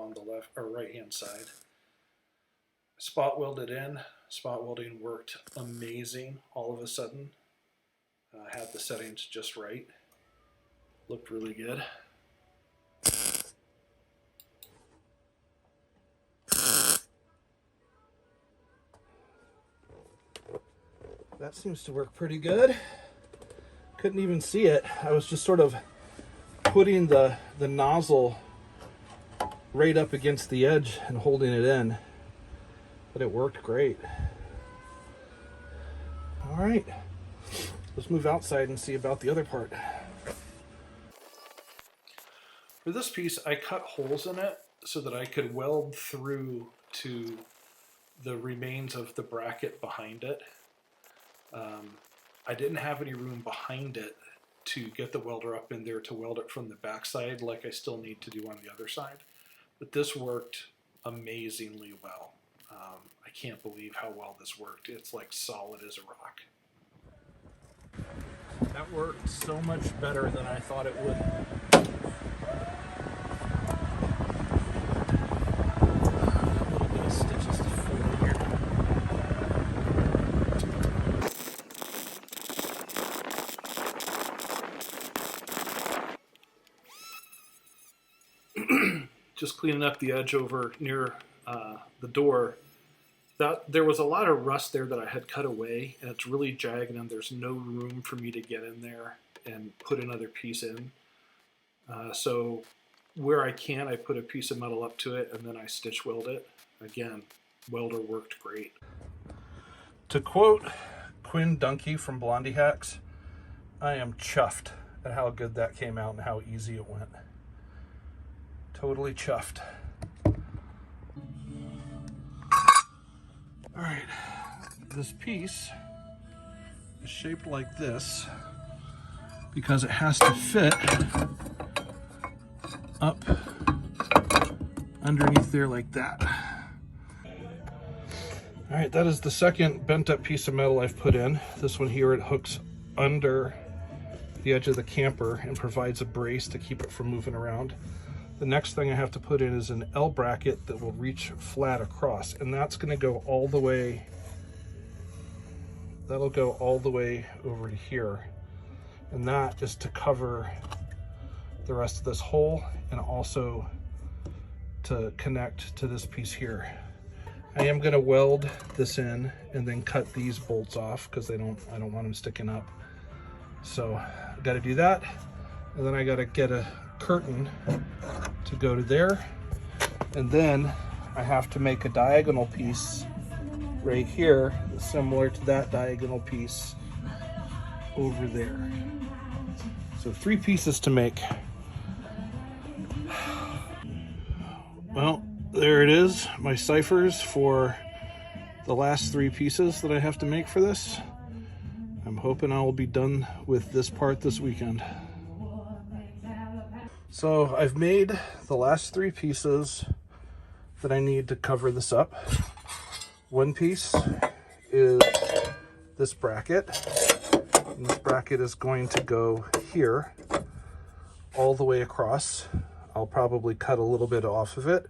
on the left or right hand side. Spot welded in. Spot welding worked amazing all of a sudden. Had the settings just right. Looked really good. That seems to work pretty good. Couldn't even see it. I was just sort of putting the nozzle right up against the edge and holding it in, but it worked great. All right, let's move outside and see about the other part. For this piece, I cut holes in it so that I could weld through to the remains of the bracket behind it. I didn't have any room behind it to get the welder up in there to weld it from the backside like I still need to do on the other side. But this worked amazingly well. I can't believe how well this worked. It's like solid as a rock. That worked so much better than I thought it would. A little bit of stitches to fill in here. Just cleaning up the edge over near the door. There was a lot of rust there that I had cut away, and it's really jagged, and there's no room for me to get in there and put another piece in. So where I can, I put a piece of metal up to it, and then I stitch weld it. Again, welder worked great. To quote Quinn Dunkey from Blondie Hacks, I am chuffed at how good that came out and how easy it went. Totally chuffed. All right, this piece is shaped like this because it has to fit up underneath there like that. All right, that is the second bent up piece of metal I've put in. This one here, it hooks under the edge of the camper and provides a brace to keep it from moving around. The next thing I have to put in is an L bracket that will reach flat across, and that's going to go all the way, that'll go all the way over to here. And that is to cover the rest of this hole and also to connect to this piece here. I am going to weld this in and then cut these bolts off because I don't want them sticking up. So I got to do that, and then I got to get a curtain to go to there, and then I have to make a diagonal piece right here similar to that diagonal piece over there. So 3 pieces to make. Well, there it is, my ciphers for the last 3 pieces that I have to make for this. I'm hoping I will be done with this part this weekend. So I've made the last 3 pieces that I need to cover this up. One piece is this bracket, and this bracket is going to go here all the way across. I'll probably cut a little bit off of it,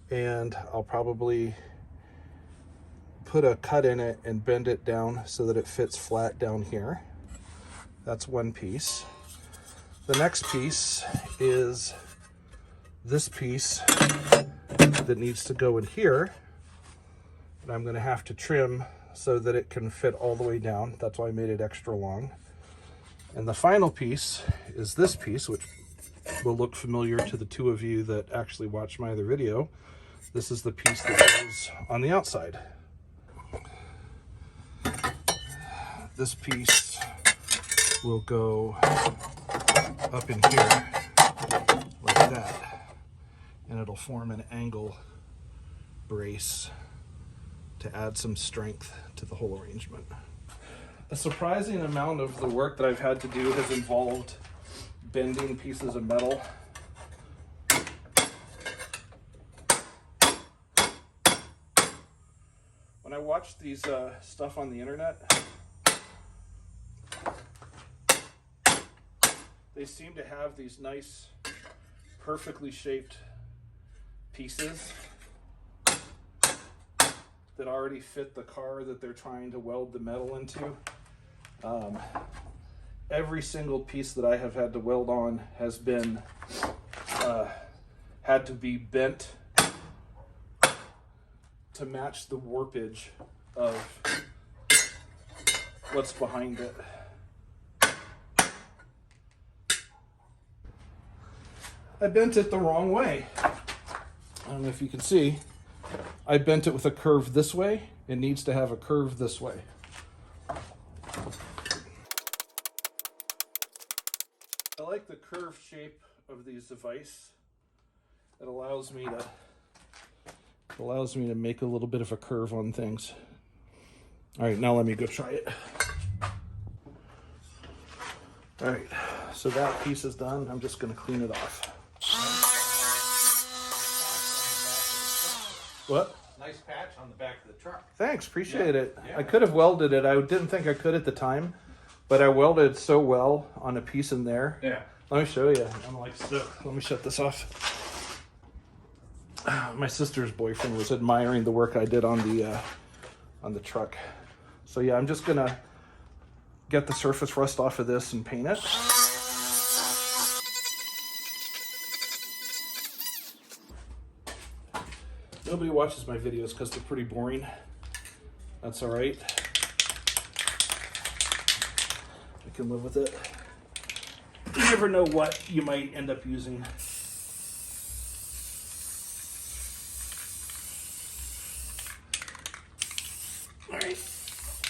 and I'll probably put a cut in it and bend it down so that it fits flat down here. That's one piece. The next piece is this piece that needs to go in here, and I'm going to have to trim so that it can fit all the way down. That's why I made it extra long. And the final piece is this piece, which will look familiar to the 2 of you that actually watched my other video. This is the piece that goes on the outside. This piece will go up in here like that, and it'll form an angle brace to add some strength to the whole arrangement. A surprising amount of the work that I've had to do has involved bending pieces of metal. When I watch these stuff on the internet, they seem to have these nice, perfectly shaped pieces that already fit the car that they're trying to weld the metal into. Every single piece that I have had to weld on has been had to be bent to match the warpage of what's behind it. I bent it the wrong way. I don't know if you can see. I bent it with a curve this way. It needs to have a curve this way. I like the curved shape of these devices. It allows me to make a little bit of a curve on things. All right, now let me go try it. All right, so that piece is done. I'm just going to clean it off. What? Nice patch on the back of the truck. Thanks, appreciate it. Yeah. I could have welded it. I didn't think I could at the time, but I welded so well on a piece in there. Yeah. Let me show you. I'm like, let me shut this off. My sister's boyfriend was admiring the work I did on the truck. So yeah, I'm just gonna get the surface rust off of this and paint it. Nobody watches my videos because they're pretty boring. That's all right. I can live with it. You never know what you might end up using. All right,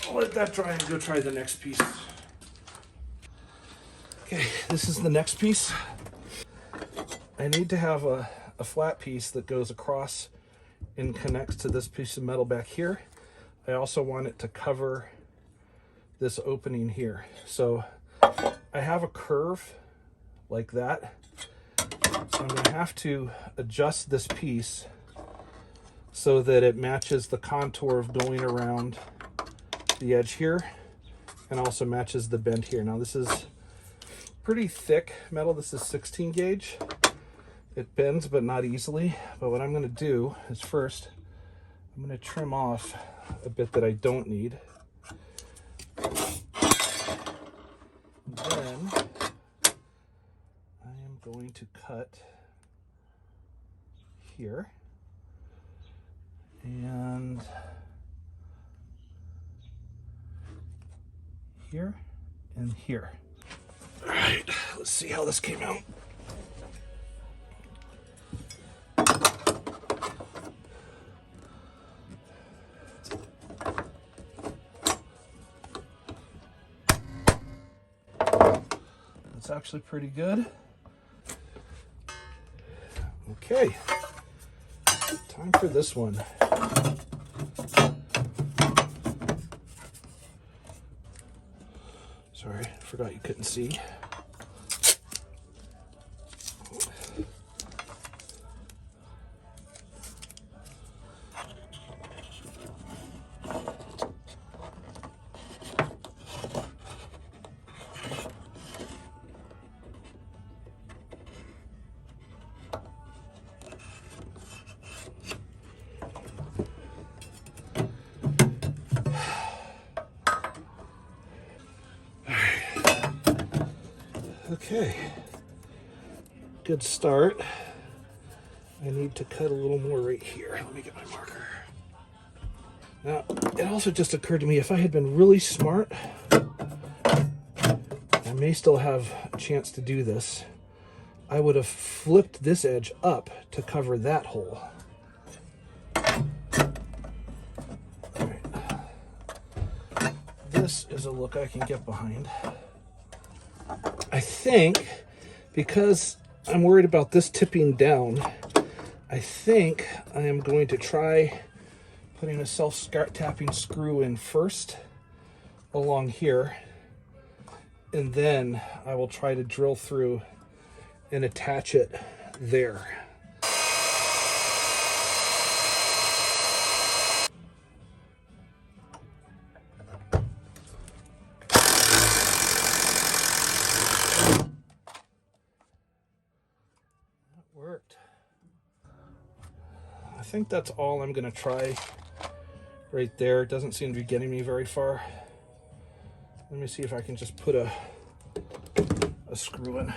I'll let that dry and go try the next piece. Okay, this is the next piece. I need to have a flat piece that goes across and connects to this piece of metal back here. I also want it to cover this opening here. So I have a curve like that. So I'm going to have to adjust this piece so that it matches the contour of going around the edge here and also matches the bend here. Now this is pretty thick metal. This is 16 gauge. It bends, but not easily. But what I'm going to do is first, I'm going to trim off a bit that I don't need. Then I am going to cut here and here and here. All right, let's see how this came out. That's actually pretty good. Okay, time for this one. Sorry, I forgot you couldn't see. Okay, good start. I need to cut a little more right here. Let me get my marker. Now, it also just occurred to me, if I had been really smart, I may still have a chance to do this. I would have flipped this edge up to cover that hole. All right. This is a look I can get behind. I think, because I'm worried about this tipping down, I think I am going to try putting a self-tapping screw in first along here, and then I will try to drill through and attach it there. Worked. I think that's all I'm gonna try right there. It doesn't seem to be getting me very far. Let me see if I can just put a screw in.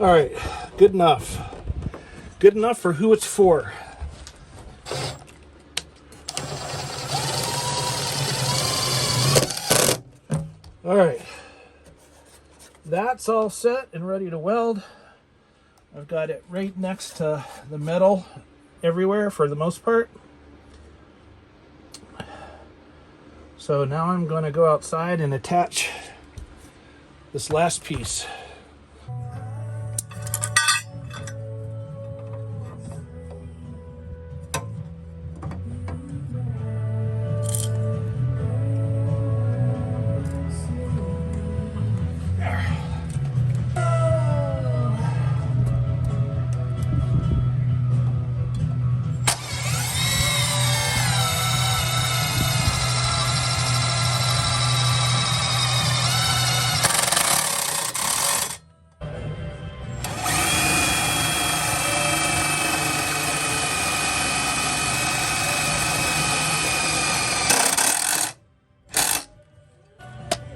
All right, good enough. Good enough for who it's for. All right, that's all set and ready to weld. I've got it right next to the metal everywhere for the most part. So now I'm going to go outside and attach this last piece.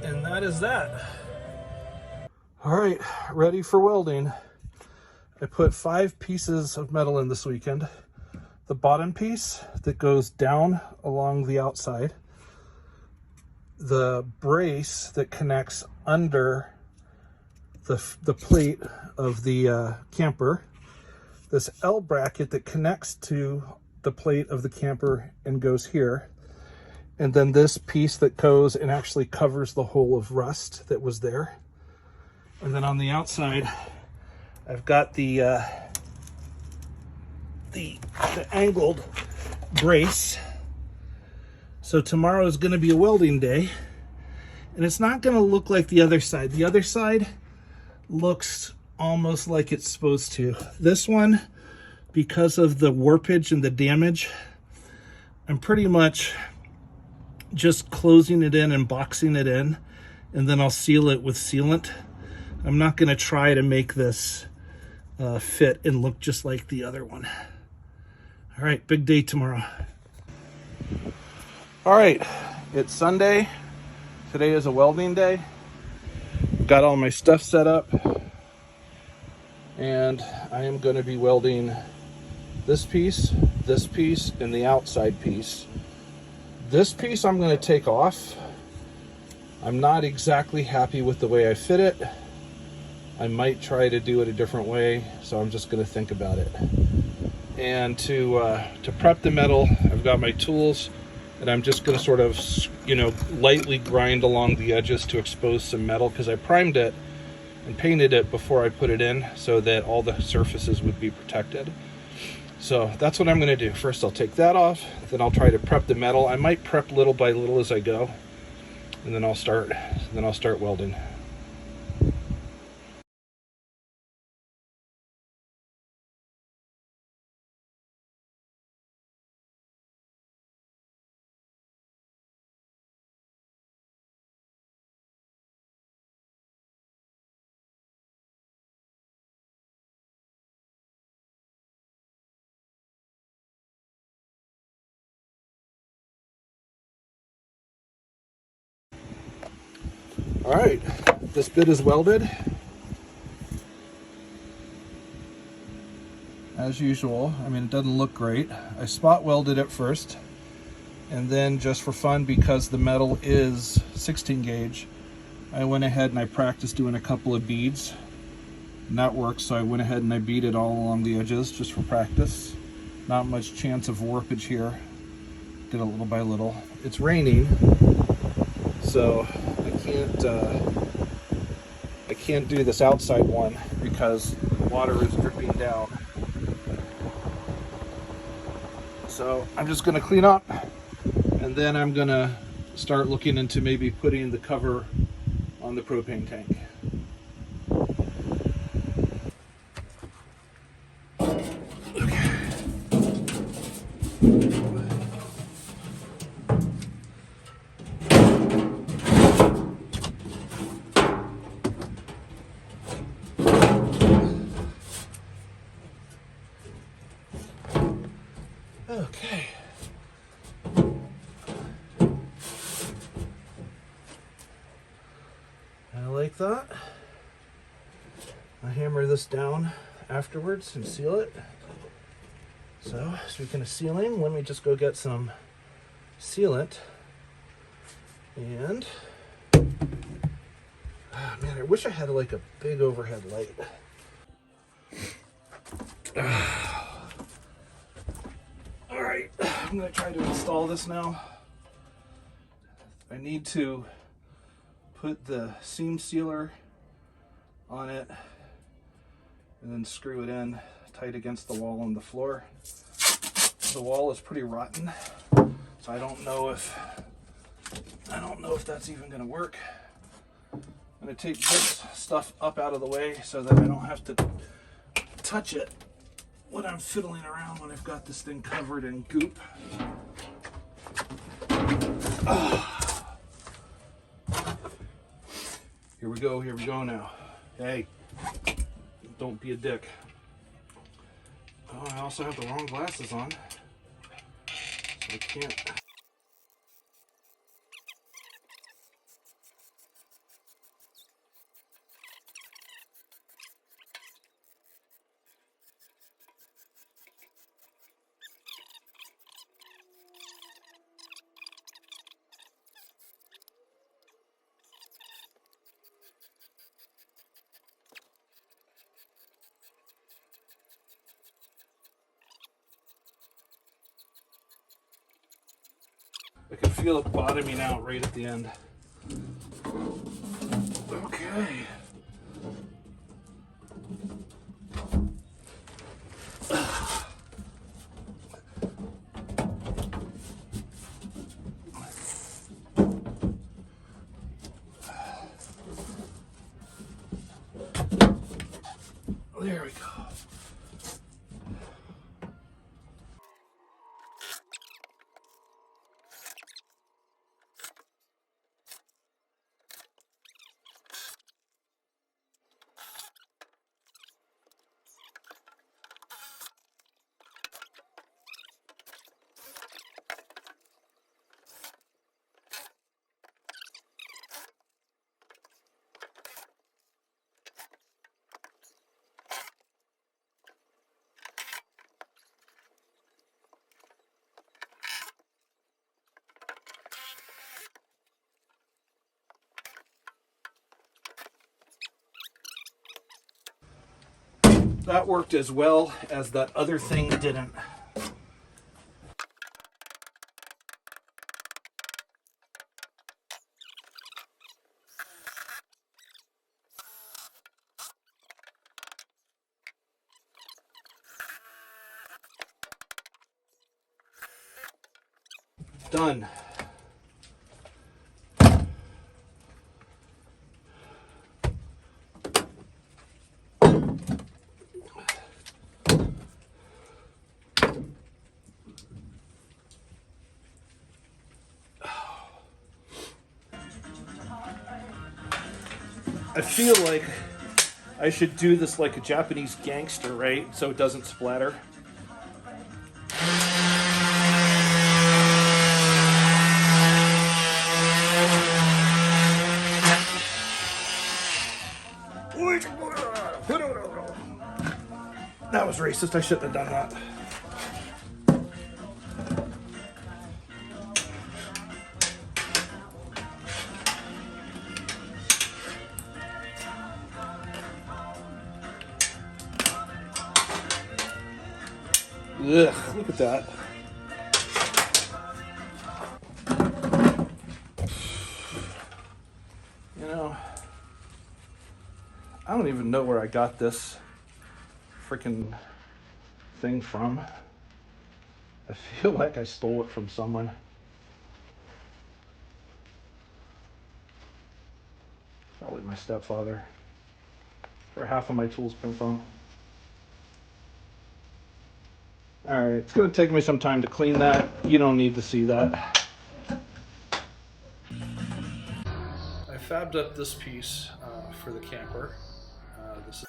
And that is that. All right, ready for welding. I put 5 pieces of metal in this weekend. The bottom piece that goes down along the outside, the brace that connects under the plate of the camper, this L bracket that connects to the plate of the camper and goes here, and then this piece that goes and actually covers the hole of rust that was there. And then on the outside, I've got the angled brace. So tomorrow is going to be a welding day, and it's not going to look like the other side. The other side looks almost like it's supposed to. This one, because of the warpage and the damage, I'm pretty much just closing it in and boxing it in, and then I'll seal it with sealant. I'm not going to try to make this fit and look just like the other one. All right, big day tomorrow. All right, it's Sunday. Today is a welding day. Got all my stuff set up, and I am going to be welding this piece, and the outside piece. This piece I'm going to take off. I'm not exactly happy with the way I fit it. I might try to do it a different way, so I'm just going to think about it. And to prep the metal, I've got my tools, and I'm just going to sort of, lightly grind along the edges to expose some metal, because I primed it and painted it before I put it in so that all the surfaces would be protected. So that's what I'm going to do. First I'll take that off, then I'll try to prep the metal. I might prep little by little as I go, and then I'll start welding. All right, this bit is welded. As usual, I mean, it doesn't look great. I spot welded it first, and then just for fun, because the metal is 16 gauge, I went ahead and I practiced doing a couple of beads, and that worked. So I went ahead and I beat it all along the edges just for practice. Not much chance of warpage here. Did it little by little. It's raining, so I can't do this outside one because water is dripping down. So I'm just going to clean up, and then I'm going to start looking into maybe putting the cover on the propane tank. like that. I hammer this down afterwards and seal it. So, speaking of sealing, let me just go get some sealant. And, oh man, I wish I had like a big overhead light. All right, I'm gonna try to install this now. I need to put the seam sealer on it and then screw it in tight against the wall on the floor. The wall is pretty rotten, so I don't know if that's even gonna work. I'm gonna take this stuff up out of the way so that I don't have to touch it when I'm fiddling around when I've got this thing covered in goop. Here we go now. Hey, don't be a dick. Oh, I also have the wrong glasses on, so I can't. I can feel it bottoming out right at the end. Okay. There we go. That worked as well as that other thing didn't. Done. I feel like I should do this like a Japanese gangster, right? So it doesn't splatter. That was racist. I shouldn't have done that. Ugh, look at that. You know, I don't even know where I got this freaking thing from. I feel like I stole it from someone. Probably my stepfather. Where half of my tools come from. Alright, it's going to take me some time to clean that. You don't need to see that. I fabbed up this piece for the camper. This is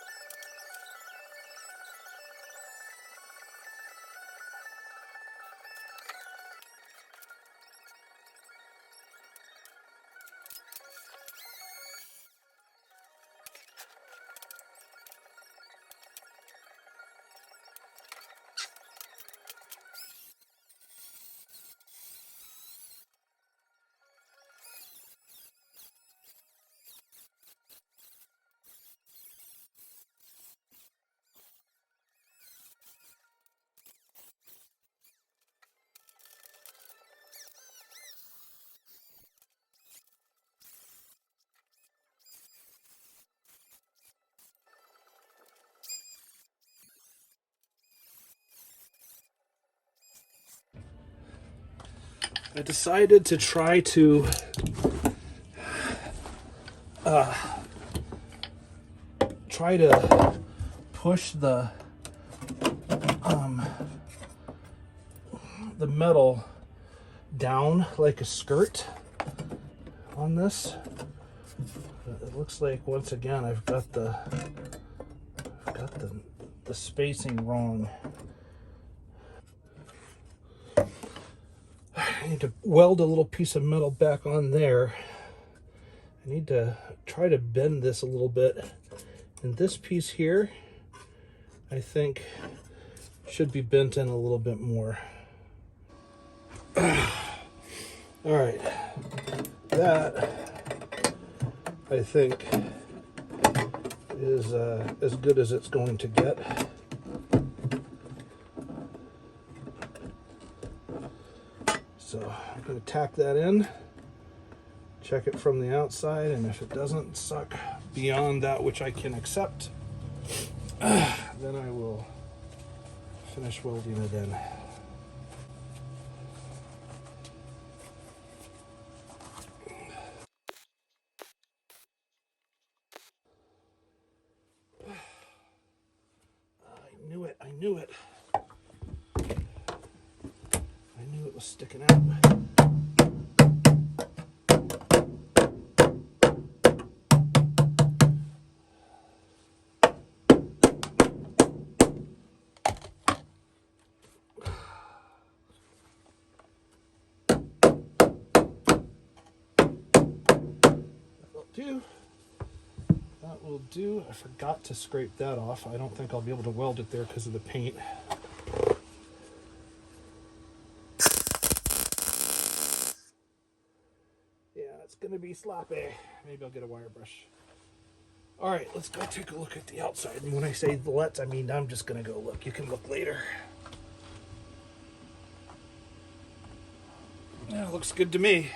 I decided to try to push the metal down like a skirt on this. It looks like once again I've got the spacing wrong. I need to weld a little piece of metal back on there. I need to try to bend this a little bit. And this piece here, I think, should be bent in a little bit more. All right, that I think is as good as it's going to get. So I'm going to tack that in, check it from the outside, and if it doesn't suck beyond that which I can accept, then I will finish welding it in. I knew it. I knew it was sticking out. That will do. I forgot to scrape that off. I don't think I'll be able to weld it there because of the paint. Yeah, it's going to be sloppy. Maybe I'll get a wire brush. All right, let's go take a look at the outside. And when I say let's, I mean I'm just going to go look. You can look later. Yeah, looks good to me.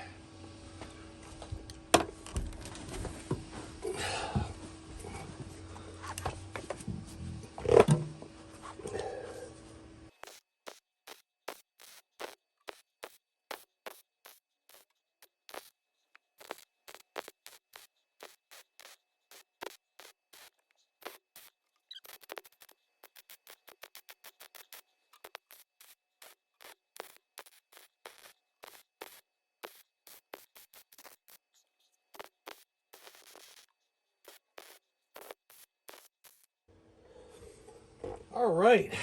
All right,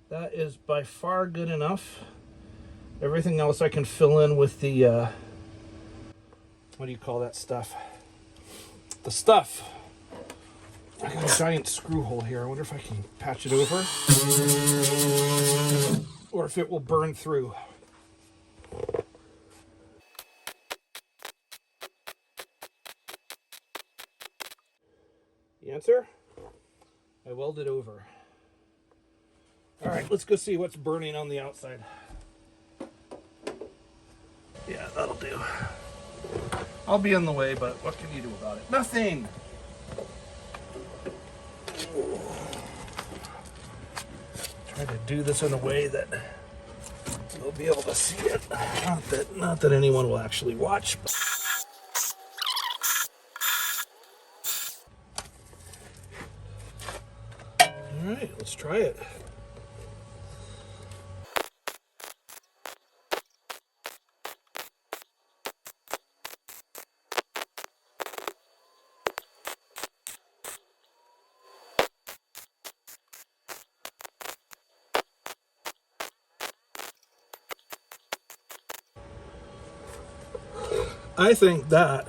that is by far good enough. Everything else I can fill in with the, what do you call that stuff? The stuff. I got a giant screw hole here. I wonder if I can patch it over or if it will burn through. The answer? I welded over. All right, let's go see what's burning on the outside. Yeah, that'll do. I'll be in the way, but what can you do about it? Nothing! Try to do this in a way that you'll be able to see it. Not that anyone will actually watch. All right, let's try it. I think that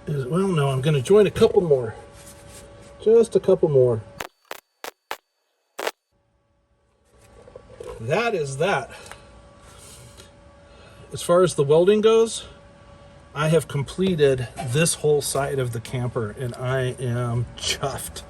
is, well, no, I'm going to join a couple more. Just a couple more. That is that. As far as the welding goes, I have completed this whole side of the camper and I am chuffed.